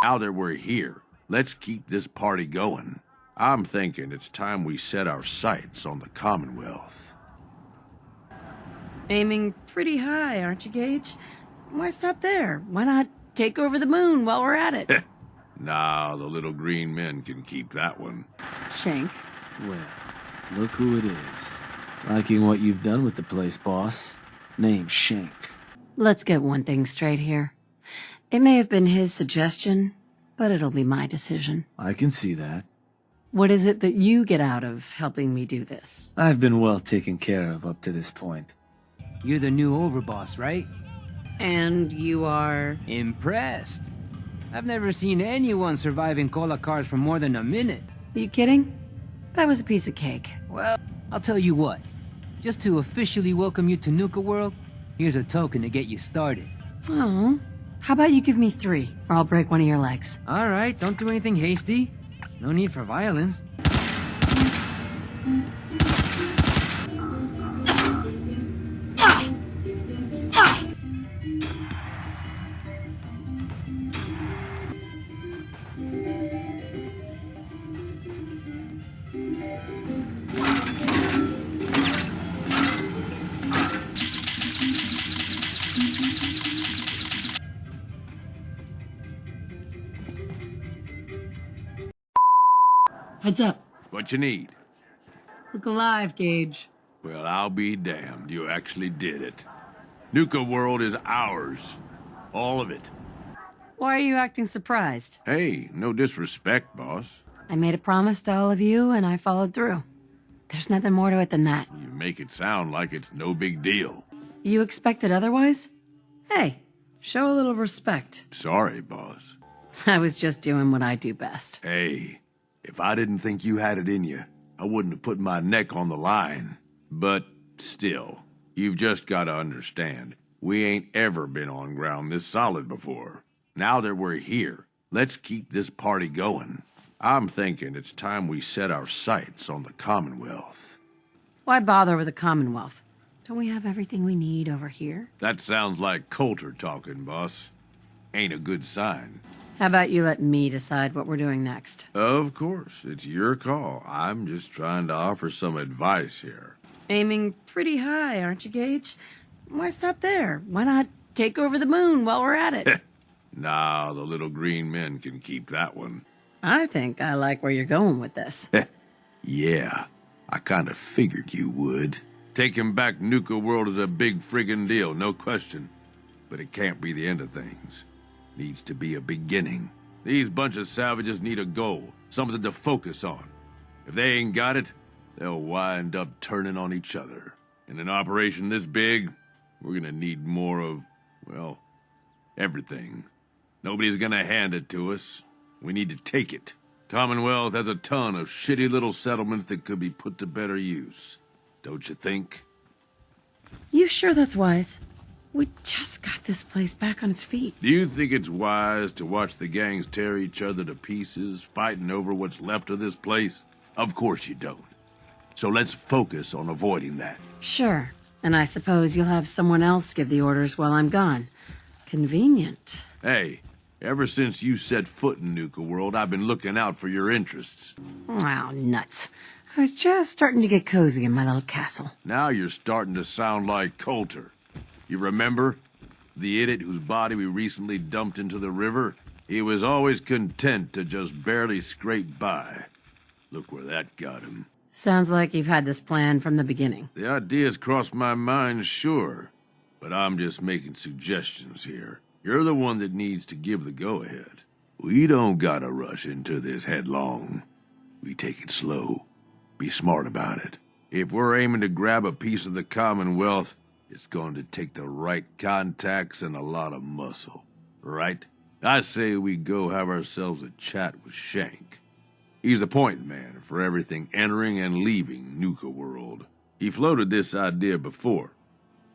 Now that we're here, let's keep this party going. I'm thinking it's time we set our sights on the Commonwealth. Aiming pretty high, aren't you, Gage? Why stop there? Why not take over the moon while we're at it? Nah, the little green men can keep that one. Shank. Well, look who it is. Liking what you've done with the place, boss. Name's Shank. Let's get one thing straight here. It may have been his suggestion, but it'll be my decision. I can see that. What is it that you get out of helping me do this? I've been well taken care of up to this point. You're the new overboss, right? And you are... Impressed. I've never seen anyone survive in cola cars for more than a minute. Are you kidding? That was a piece of cake. Well, I'll tell you what. Just to officially welcome you to Nuka-World, here's a token to get you started. Oh, how about you give me 3, or I'll break one of your legs. Alright, don't do anything hasty. No need for violence. Heads up. What you need? Look alive, Gage. Well, I'll be damned. You actually did it. Nuka-World is ours. All of it. Why are you acting surprised? Hey, no disrespect, boss. I made a promise to all of you, and I followed through. There's nothing more to it than that. You make it sound like it's no big deal. You expected otherwise? Hey, show a little respect. Sorry, boss. I was just doing what I do best. Hey, if I didn't think you had it in you, I wouldn't have put my neck on the line. But still, you've just got to understand, we ain't ever been on ground this solid before. Now that we're here, let's keep this party going. I'm thinking it's time we set our sights on the Commonwealth. Why bother with the Commonwealth? Don't we have everything we need over here? That sounds like Coulter talking, boss. Ain't a good sign. How about you let me decide what we're doing next? Of course, it's your call. I'm just trying to offer some advice here. Aiming pretty high, aren't you, Gage? Why stop there? Why not take over the moon while we're at it? Nah, the little green men can keep that one. I think I like where you're going with this. Yeah, I kind of figured you would. Taking back Nuka-World is a big friggin' deal, no question. But it can't be the end of things. Needs to be a beginning. These bunch of savages need a goal, something to focus on. If they ain't got it, they'll wind up turning on each other. In an operation this big, we're gonna need more of, well, everything. Nobody's gonna hand it to us. We need to take it. Commonwealth has a ton of shitty little settlements that could be put to better use. Don't you think? You sure that's wise? We just got this place back on its feet. Do you think it's wise to watch the gangs tear each other to pieces, fighting over what's left of this place? Of course you don't. So let's focus on avoiding that. Sure. And I suppose you'll have someone else give the orders while I'm gone. Convenient. Hey, ever since you set foot in Nuka-World, I've been looking out for your interests. Wow, nuts. I was just starting to get cozy in my little castle. Now you're starting to sound like Coulter. You remember? The idiot whose body we recently dumped into the river? He was always content to just barely scrape by. Look where that got him. Sounds like you've had this plan from the beginning. The idea's crossed my mind, sure. But I'm just making suggestions here. You're the one that needs to give the go-ahead. We don't gotta rush into this headlong. We take it slow. Be smart about it. If we're aiming to grab a piece of the Commonwealth, it's going to take the right contacts and a lot of muscle, right? I say we go have ourselves a chat with Shank. He's the point man for everything entering and leaving Nuka-World. He floated this idea before.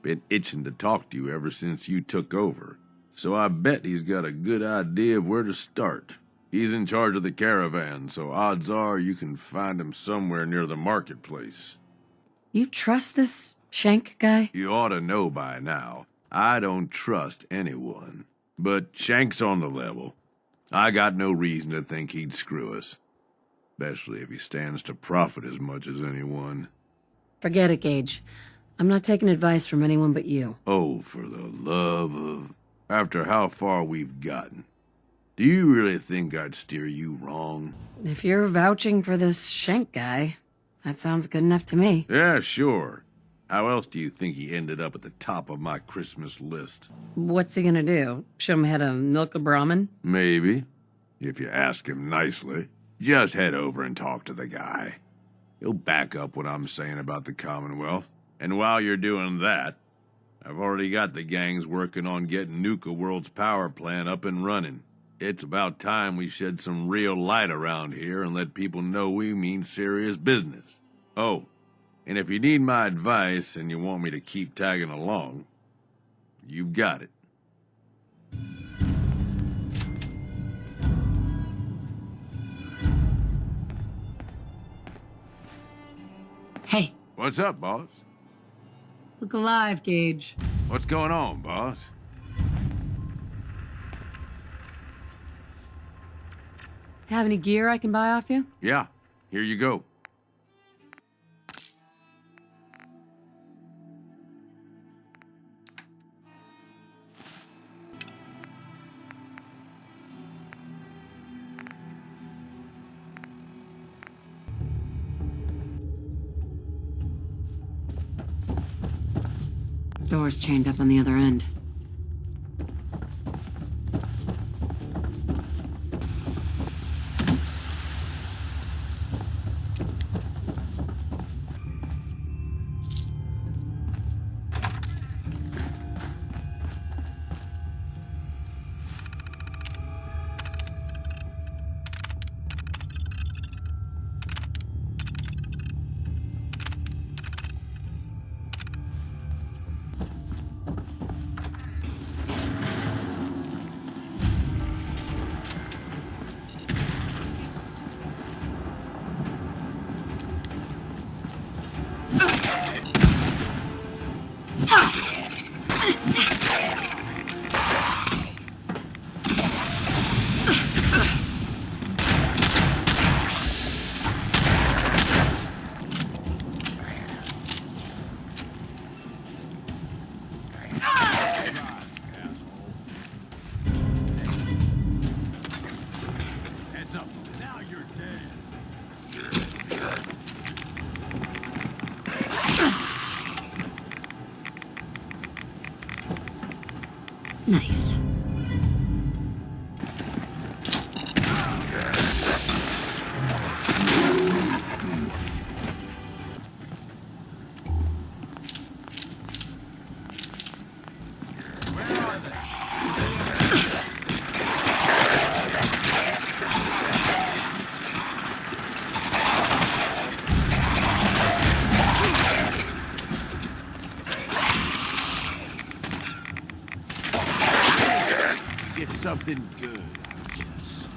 Been itching to talk to you ever since you took over. So I bet he's got a good idea of where to start. He's in charge of the caravan, so odds are you can find him somewhere near the marketplace. You trust this Shank guy? You ought to know by now. I don't trust anyone. But Shank's on the level. I got no reason to think he'd screw us. Especially if he stands to profit as much as anyone. Forget it, Gage. I'm not taking advice from anyone but you. Oh, for the love of... After how far we've gotten, do you really think I'd steer you wrong? If you're vouching for this Schenk guy, that sounds good enough to me. Yeah, sure. How else do you think he ended up at the top of my Christmas list? What's he gonna do? Show him how to milk a Brahmin? Maybe, if you ask him nicely. Just head over and talk to the guy. He'll back up what I'm saying about the Commonwealth. And while you're doing that, I've already got the gangs working on getting Nuka-World's power plant up and running. It's about time we shed some real light around here and let people know we mean serious business. Oh, and if you need my advice and you want me to keep tagging along, you've got it. Hey, What's up, boss? look alive, Gage. What's going on, boss? Have any gear I can buy off you? Yeah, here you go. Door's chained up on the other end. Nice. Get something good out of this.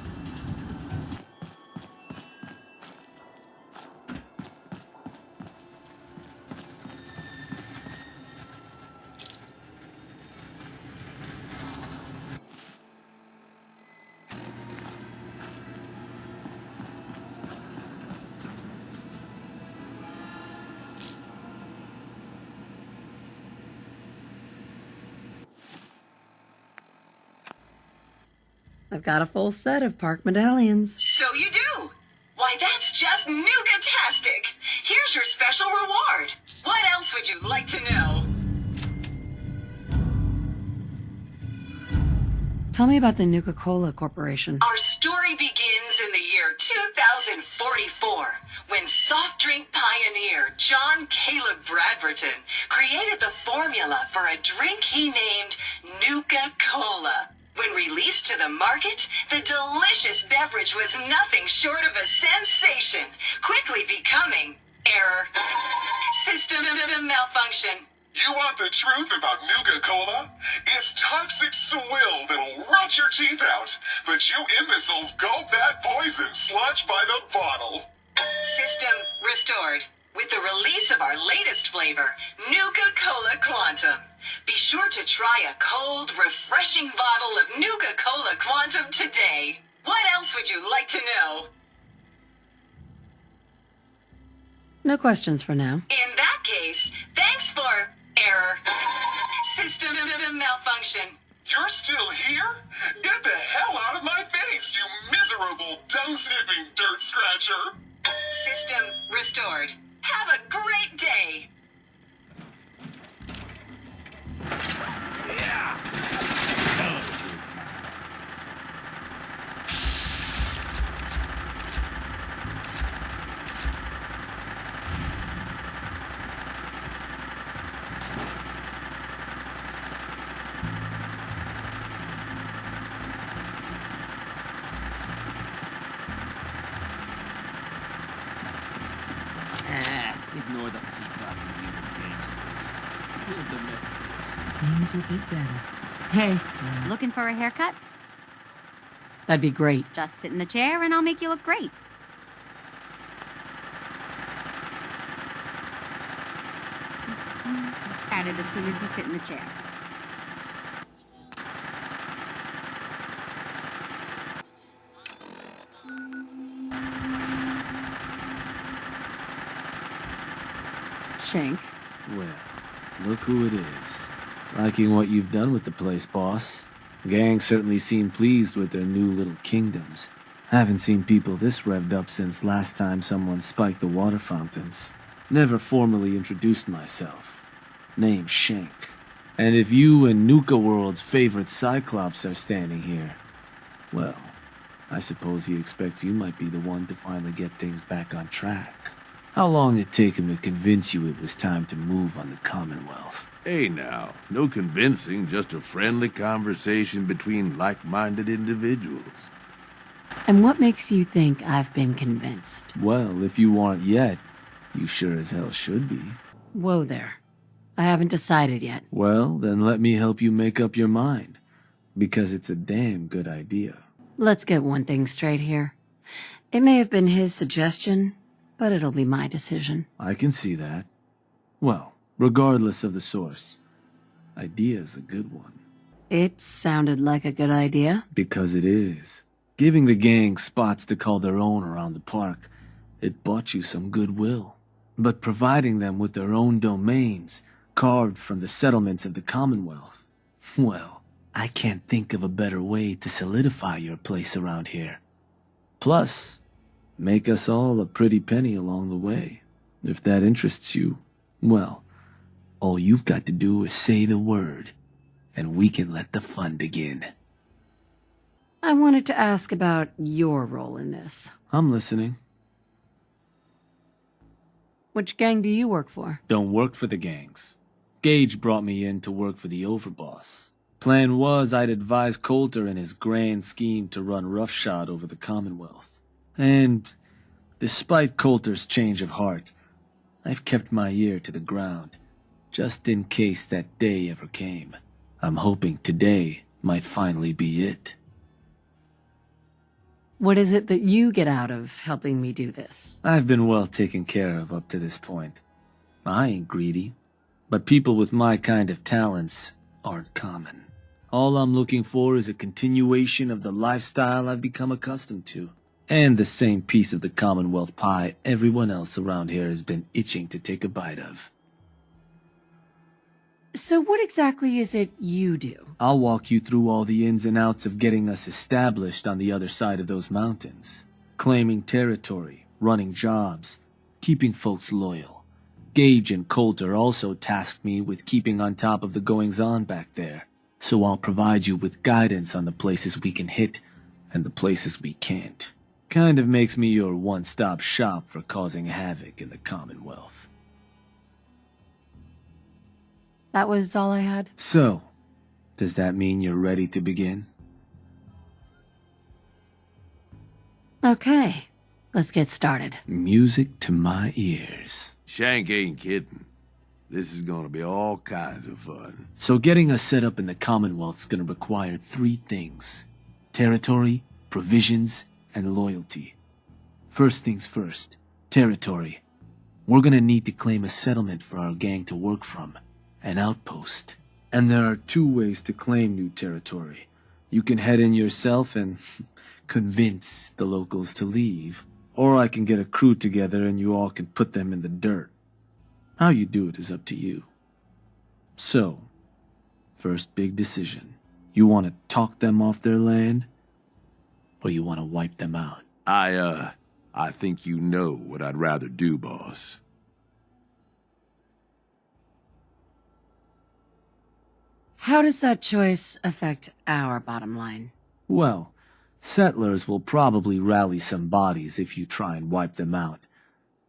I've got a full set of park medallions. So you do. Why, that's just Nuka-tastic. Here's your special reward. What else would you like to know? Tell me about the Nuka-Cola Corporation. Our story begins in the year 2044, when soft drink pioneer John Caleb Bradberton created the formula for a drink he named Nuka-Cola. When released to the market, the delicious beverage was nothing short of a sensation, quickly becoming error. System malfunction. You want the truth about Nuka-Cola? It's toxic swill that'll rot your teeth out, but you imbeciles gulp that poison sludge by the bottle. System restored. With the release of our latest flavor, Nuka-Cola Quantum. Be sure to try a cold, refreshing bottle of Nuka-Cola Quantum today. What else would you like to know? No questions for now. In that case, thanks for error. System malfunction. You're still here? Get the hell out of my face, you miserable, dung-sniffing dirt scratcher! System restored. Have a great day. Ignore the peacock and leave the cage. We'll domesticate. Things will get better. Hey, Looking for a haircut? that'd be great. Just sit in the chair and I'll make you look great. At it as soon as you sit in the chair. Shank. Well, look who it is. Liking what you've done with the place, boss. Gang certainly seem pleased with their new little kingdoms. Haven't seen people this revved up since last time someone spiked the water fountains. Never formally introduced myself. Name's Shank. And if you and Nuka-World's favorite Cyclops are standing here, well, I suppose he expects you might be the one to finally get things back on track. How long did it take him to convince you it was time to move on the Commonwealth? Hey now, no convincing, just a friendly conversation between like-minded individuals. And what makes you think I've been convinced? Well, if you aren't yet, you sure as hell should be. Whoa there. I haven't decided yet. Well, then let me help you make up your mind. Because it's a damn good idea. Let's get one thing straight here. It may have been his suggestion, but it'll be my decision. I can see that. Well, regardless of the source, idea's a good one. It sounded like a good idea. Because it is. Giving the gang spots to call their own around the park, it bought you some goodwill. But providing them with their own domains, carved from the settlements of the Commonwealth, well, I can't think of a better way to solidify your place around here. Plus, make us all a pretty penny along the way. If that interests you, well, all you've got to do is say the word, and we can let the fun begin. I wanted to ask about your role in this. I'm listening. Which gang do you work for? Don't work for the gangs. Gage brought me in to work for the overboss. Plan was I'd advise Coulter in his grand scheme to run roughshod over the Commonwealth. And, despite Coulter's change of heart, I've kept my ear to the ground, just in case that day ever came. I'm hoping today might finally be it. What is it that you get out of helping me do this? I've been well taken care of up to this point. I ain't greedy, but people with my kind of talents aren't common. All I'm looking for is a continuation of the lifestyle I've become accustomed to, and the same piece of the Commonwealth pie everyone else around here has been itching to take a bite of. So what exactly is it you do? I'll walk you through all the ins and outs of getting us established on the other side of those mountains. Claiming territory, running jobs, keeping folks loyal. Gage and Coulter also tasked me with keeping on top of the goings-on back there. So I'll provide you with guidance on the places we can hit and the places we can't. Kind of makes me your one-stop shop for causing havoc in the Commonwealth. That was all I had? So, does that mean you're ready to begin? Okay, let's get started. Music to my ears. Shank ain't kidding. This is gonna be all kinds of fun. So getting us set up in the Commonwealth's gonna require 3 things. Territory, provisions, and loyalty. First things first, territory. We're gonna need to claim a settlement for our gang to work from. An outpost. And there are two ways to claim new territory. You can head in yourself and convince the locals to leave. Or I can get a crew together and you all can put them in the dirt. How you do it is up to you. So, first big decision. You want to talk them off their land? Or you want to wipe them out? I think you know what I'd rather do, boss. How does that choice affect our bottom line? Well, settlers will probably rally some bodies if you try and wipe them out.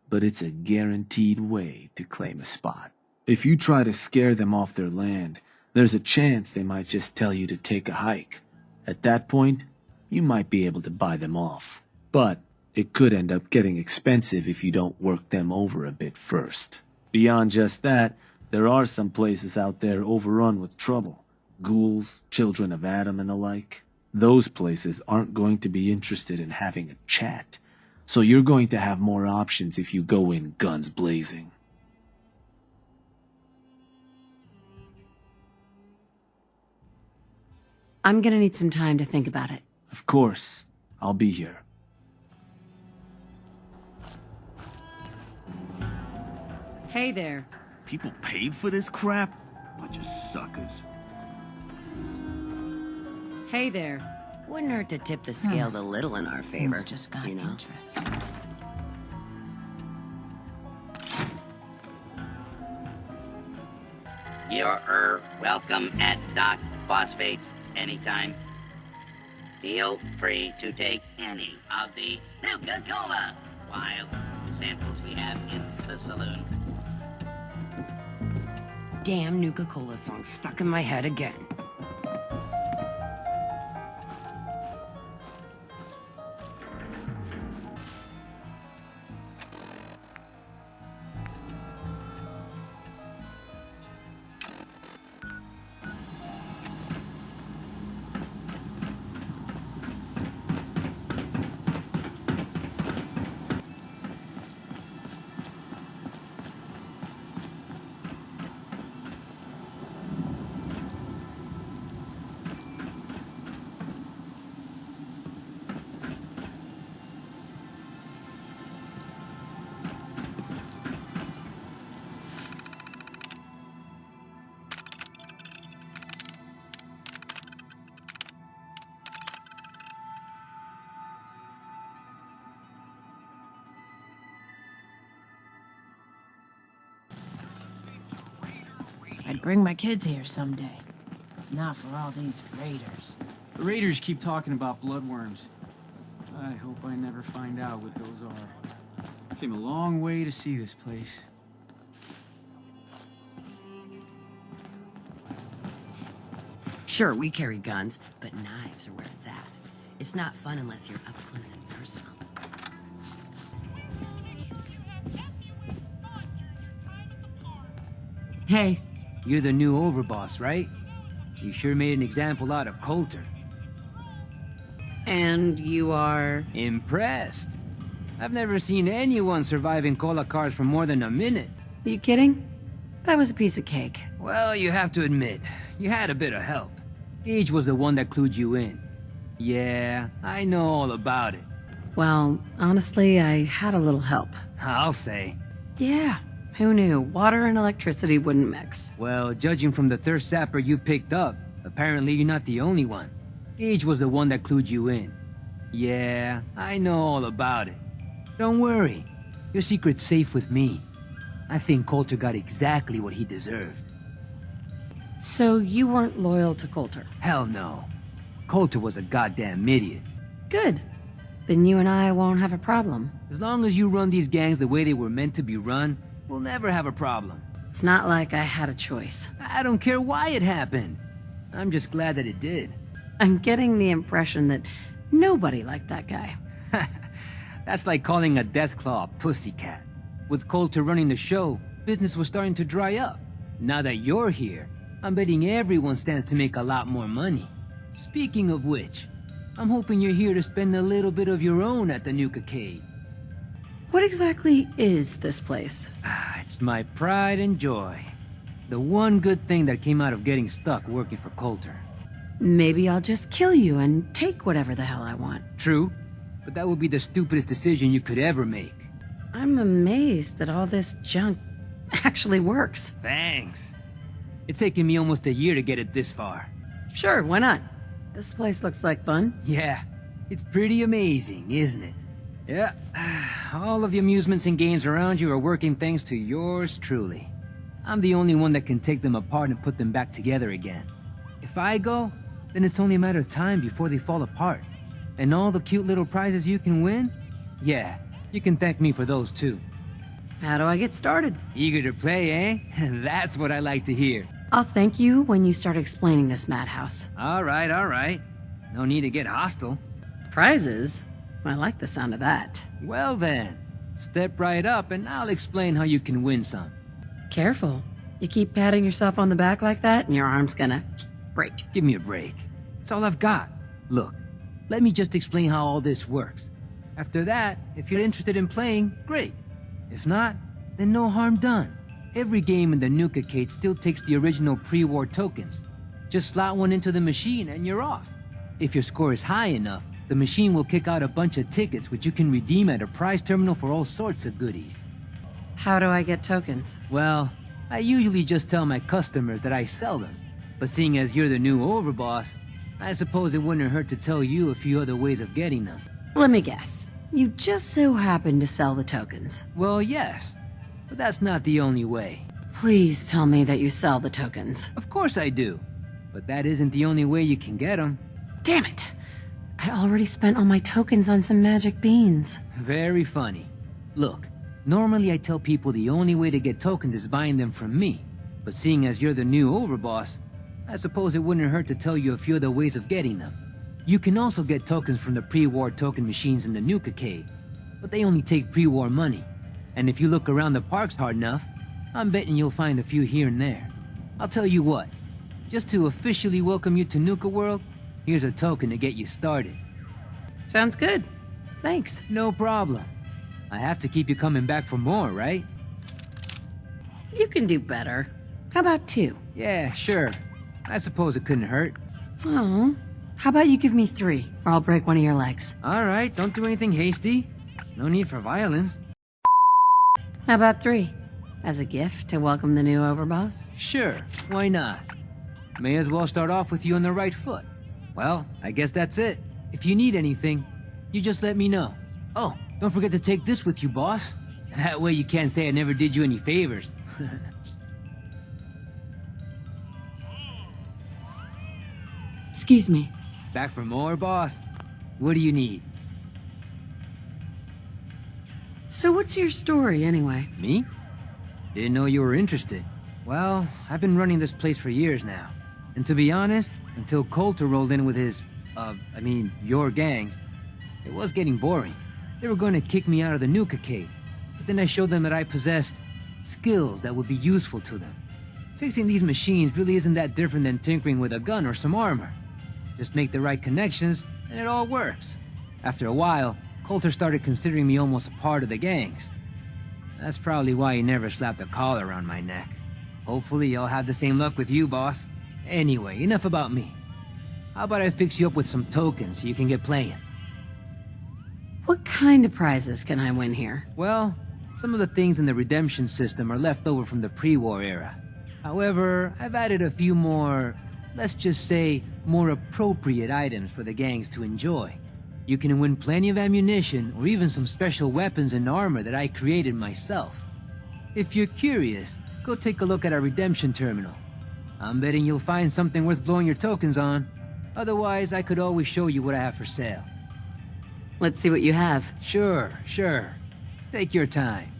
But it's a guaranteed way to claim a spot. If you try to scare them off their land, there's a chance they might just tell you to take a hike. At that point, you might be able to buy them off. But it could end up getting expensive if you don't work them over a bit first. Beyond just that, there are some places out there overrun with trouble. Ghouls, children of Adam and the like. Those places aren't going to be interested in having a chat. So you're going to have more options if you go in guns blazing. I'm gonna need some time to think about it. Of course, I'll be here. Hey there. People paid for this crap? Bunch of suckers. Hey there. Wouldn't hurt to tip the scales a little in our favor. Things just got you know? interesting. You're welcome at Doc Phosphates anytime. Feel free to take any of the Nuka-Cola wild samples we have in the saloon. Damn Nuka-Cola song stuck in my head again. I'd bring my kids here someday. If not for all these raiders. The raiders keep talking about bloodworms. I hope I never find out what those are. Came a long way to see this place. Sure, we carry guns, but knives are where it's at. It's not fun unless you're up close and personal. Hey, you're the new overboss, right? You sure made an example out of Coulter. And you are... Impressed. I've never seen anyone surviving cola cars for more than a minute. Are you kidding? That was a piece of cake. Well, you have to admit, you had a bit of help. Gage was the one that clued you in. Yeah, I know all about it. Well, honestly, I had a little help. I'll say. Yeah, who knew? Water and electricity wouldn't mix. Well, judging from the thirst sapper you picked up, apparently you're not the only one. Gage was the one that clued you in. Yeah, I know all about it. Don't worry, your secret's safe with me. I think Coulter got exactly what he deserved. So you weren't loyal to Coulter? Hell no. Coulter was a goddamn idiot. Good. Then you and I won't have a problem. As long as you run these gangs the way they were meant to be run, we'll never have a problem. It's not like I had a choice. I don't care why it happened. I'm just glad that it did. I'm getting the impression that nobody liked that guy. That's like calling a Deathclaw a pussycat. With Coulter running the show, business was starting to dry up. Now that you're here, I'm betting everyone stands to make a lot more money. Speaking of which, I'm hoping you're here to spend a little bit of your own at the Nuka-Cave. What exactly is this place? It's my pride and joy. The one good thing that came out of getting stuck working for Coulter. Maybe I'll just kill you and take whatever the hell I want. True, but that would be the stupidest decision you could ever make. I'm amazed that all this junk actually works. Thanks. It's taken me almost a year to get it this far. Sure, why not? This place looks like fun. Yeah, it's pretty amazing, isn't it? Yeah, all of the amusements and games around you are working thanks to yours truly. I'm the only one that can take them apart and put them back together again. If I go, then it's only a matter of time before they fall apart. And all the cute little prizes you can win? Yeah, you can thank me for those too. How do I get started? Eager to play, eh? That's what I like to hear. I'll thank you when you start explaining this madhouse. All right. No need to get hostile. Prizes? I like the sound of that. Well then, step right up and I'll explain how you can win some. Careful. You keep patting yourself on the back like that and your arm's gonna break. Give me a break. It's all I've got. Look, let me just explain how all this works. After that, if you're interested in playing, great. If not, then no harm done. Every game in the Nuka-Cade still takes the original pre-war tokens. Just slot one into the machine and you're off. If your score is high enough, the machine will kick out a bunch of tickets which you can redeem at a prize terminal for all sorts of goodies. How do I get tokens? Well, I usually just tell my customers that I sell them. But seeing as you're the new overboss, I suppose it wouldn't hurt to tell you a few other ways of getting them. Let me guess. You just so happen to sell the tokens. Well, yes. But that's not the only way. Please tell me that you sell the tokens. Of course I do. But that isn't the only way you can get them. Damn it! I already spent all my tokens on some magic beans. Very funny. Look, normally I tell people the only way to get tokens is buying them from me. But seeing as you're the new overboss, I suppose it wouldn't hurt to tell you a few other ways of getting them. You can also get tokens from the pre-war token machines in the Nuka-Cade, but they only take pre-war money. And if you look around the parks hard enough, I'm betting you'll find a few here and there. I'll tell you what, just to officially welcome you to Nuka-World, here's a token to get you started. Sounds good. Thanks. No problem. I have to keep you coming back for more, right? You can do better. How about 2? Yeah, sure. I suppose it couldn't hurt. Oh. How about you give me 3, or I'll break one of your legs. All right, don't do anything hasty. No need for violence. How about 3? As a gift to welcome the new overboss? Sure, why not? May as well start off with you on the right foot. Well, I guess that's it. If you need anything, you just let me know. Oh, don't forget to take this with you, boss. That way you can't say I never did you any favors. Excuse me. Back for more, boss? What do you need? So what's your story, anyway? Me? Didn't know you were interested. Well, I've been running this place for years now. And to be honest, until Coulter rolled in with his, your gangs, it was getting boring. They were going to kick me out of the Nuka-Cade, but then I showed them that I possessed skills that would be useful to them. Fixing these machines really isn't that different than tinkering with a gun or some armor. Just make the right connections, and it all works. After a while, Coulter started considering me almost a part of the gangs. That's probably why he never slapped a collar around my neck. Hopefully I'll have the same luck with you, boss. Anyway, enough about me. How about I fix you up with some tokens so you can get playing? What kind of prizes can I win here? Well, some of the things in the redemption system are left over from the pre-war era. However, I've added a few more, let's just say, more appropriate items for the gangs to enjoy. You can win plenty of ammunition or even some special weapons and armor that I created myself. If you're curious, go take a look at our redemption terminal. I'm betting you'll find something worth blowing your tokens on. Otherwise, I could always show you what I have for sale. Let's see what you have. Sure. Take your time.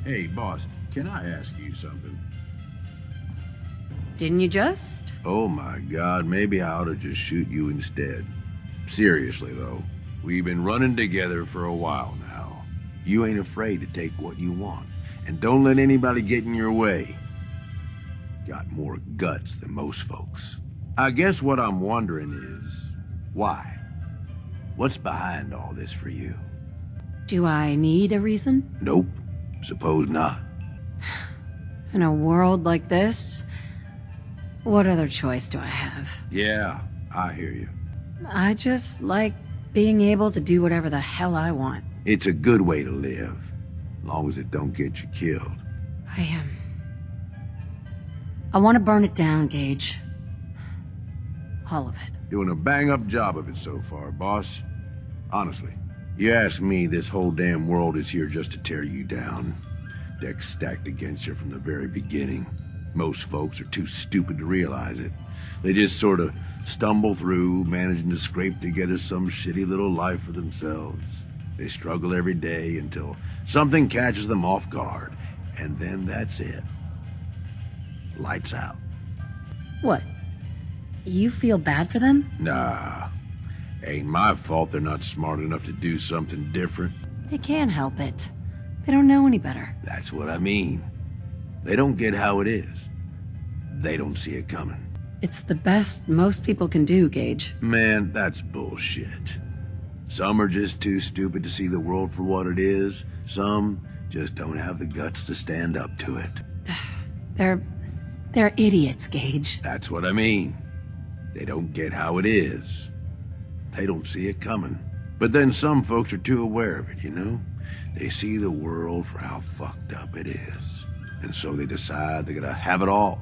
Hey, boss, can I ask you something? Didn't you just? Oh my God, maybe I ought to just shoot you instead. Seriously, though, we've been running together for a while now. You ain't afraid to take what you want, and don't let anybody get in your way. Got more guts than most folks. I guess what I'm wondering is, why? What's behind all this for you? Do I need a reason? Nope. Suppose not. In a world like this, what other choice do I have? Yeah, I hear you. I just like being able to do whatever the hell I want. It's a good way to live, long as it don't get you killed. I want to burn it down, Gage. All of it. Doing a bang-up job of it so far, boss. Honestly. You ask me, this whole damn world is here just to tear you down. Deck's stacked against you from the very beginning. Most folks are too stupid to realize it. They just sort of stumble through, managing to scrape together some shitty little life for themselves. They struggle every day until something catches them off guard, and then that's it. Lights out. What? You feel bad for them? Nah. Ain't my fault they're not smart enough to do something different. They can't help it. They don't know any better. That's what I mean. They don't get how it is. They don't see it coming. It's the best most people can do, Gage. Man, that's bullshit. Some are just too stupid to see the world for what it is. Some just don't have the guts to stand up to it. They're idiots, Gage. That's what I mean. They don't get how it is. They don't see it coming. But then some folks are too aware of it, you know? They see the world for how fucked up it is. And so they decide they're gonna have it all.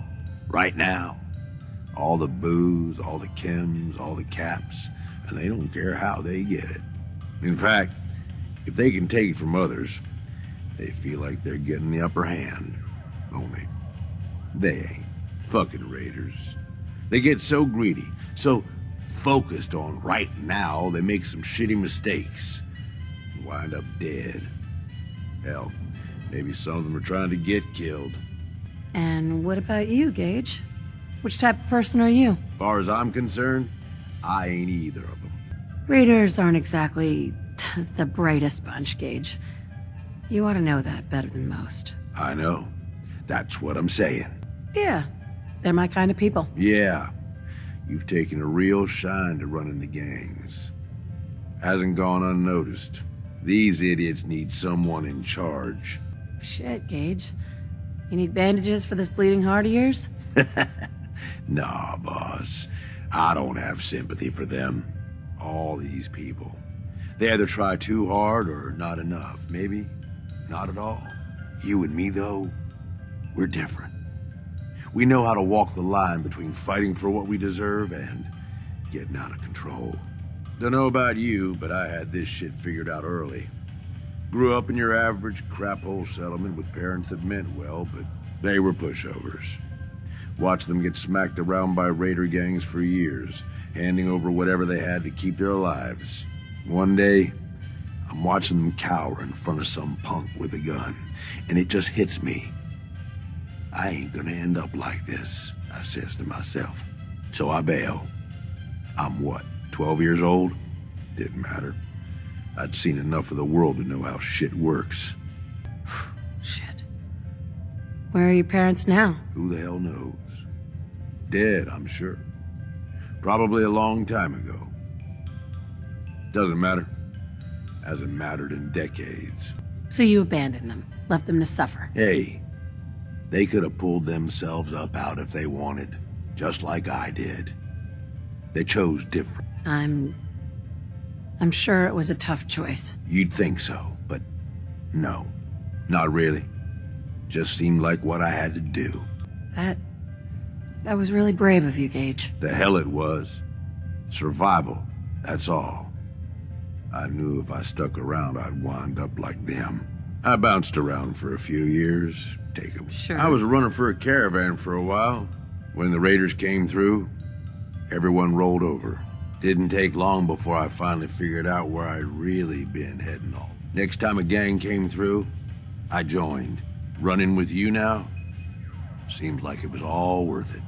Right now. All the booze, all the chems, all the caps. And they don't care how they get it. In fact, if they can take it from others, they feel like they're getting the upper hand. Only they ain't. Fucking raiders. They get so greedy, so focused on right now, they make some shitty mistakes and wind up dead. Hell, maybe some of them are trying to get killed. And what about you, Gage? Which type of person are you? far as I'm concerned, I ain't either of them. Raiders aren't exactly the brightest bunch, Gage. You ought to know that better than most. I know. That's what I'm saying. Yeah, they're my kind of people. Yeah, you've taken a real shine to running the gangs. Hasn't gone unnoticed. These idiots need someone in charge. Shit, Gage. You need bandages for this bleeding heart of yours? Nah, boss. I don't have sympathy for them. All these people. They either try too hard or not enough. Maybe not at all. You and me, though, we're different. We know how to walk the line between fighting for what we deserve and getting out of control. Don't know about you, but I had this shit figured out early. Grew up in your average crap-hole settlement with parents that meant well, but they were pushovers. Watched them get smacked around by raider gangs for years, handing over whatever they had to keep their lives. One day, I'm watching them cower in front of some punk with a gun, and it just hits me. I ain't gonna end up like this, I says to myself. So I bail. I'm what, 12 years old? Didn't matter. I'd seen enough of the world to know how shit works. Shit. Where are your parents now? Who the hell knows? Dead, I'm sure. Probably a long time ago. Doesn't matter. Hasn't mattered in decades. So you abandoned them, left them to suffer. Hey, they could have pulled themselves up out if they wanted, just like I did. They chose different. I'm sure it was a tough choice. You'd think so, but no, not really. Just seemed like what I had to do. That was really brave of you, Gage. The hell it was. Survival, that's all. I knew if I stuck around, I'd wind up like them. I bounced around for a few years, take 'em. Sure. I was running for a caravan for a while. When the raiders came through, everyone rolled over. Didn't take long before I finally figured out where I'd really been heading off. Next time a gang came through, I joined. Running with you now? Seems like it was all worth it.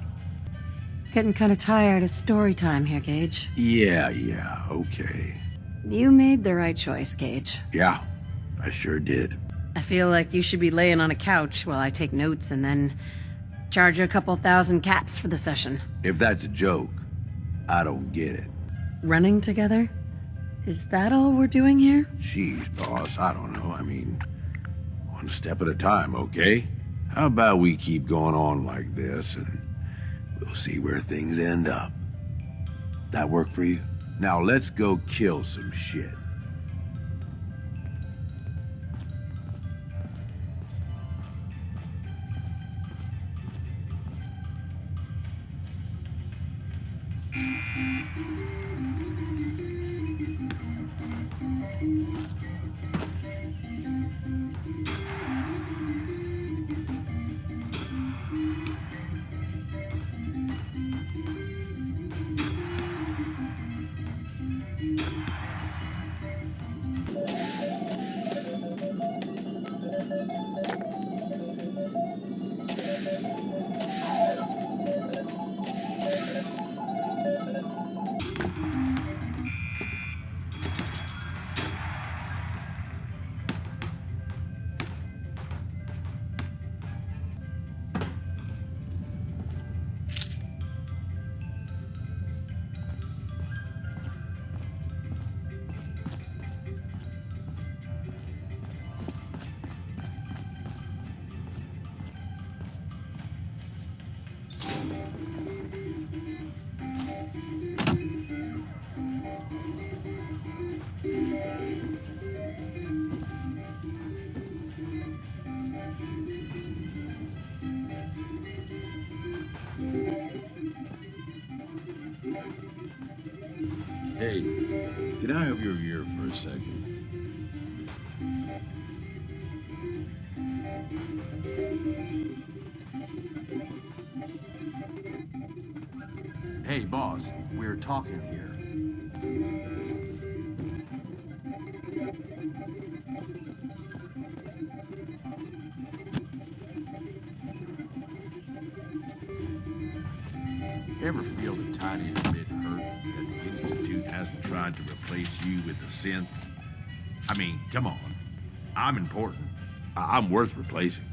Getting kind of tired of story time here, Gage. Yeah, okay. You made the right choice, Gage. Yeah, I sure did. I feel like you should be laying on a couch while I take notes and then charge you a couple thousand caps for the session. If that's a joke, I don't get it. Running together? Is that all we're doing here? Jeez, boss, I don't know. I mean, one step at a time, okay? How about we keep going on like this and we'll see where things end up. That work for you? Now let's go kill some shit. Hey, can I have your ear for a second? Hey, boss, we're talking here. Ever feel the tiniest bit hurt that the Institute hasn't tried to replace you with a synth? I mean, come on. I'm important. I'm worth replacing.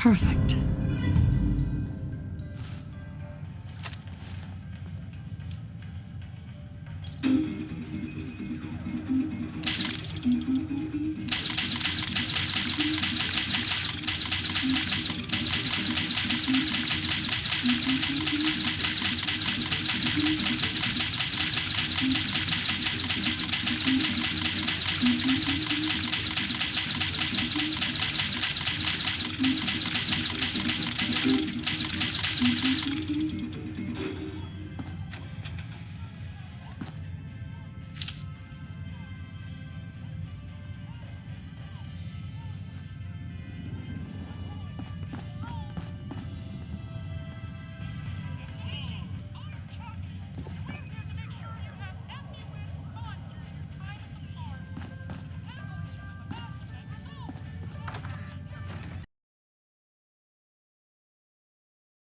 Perfect.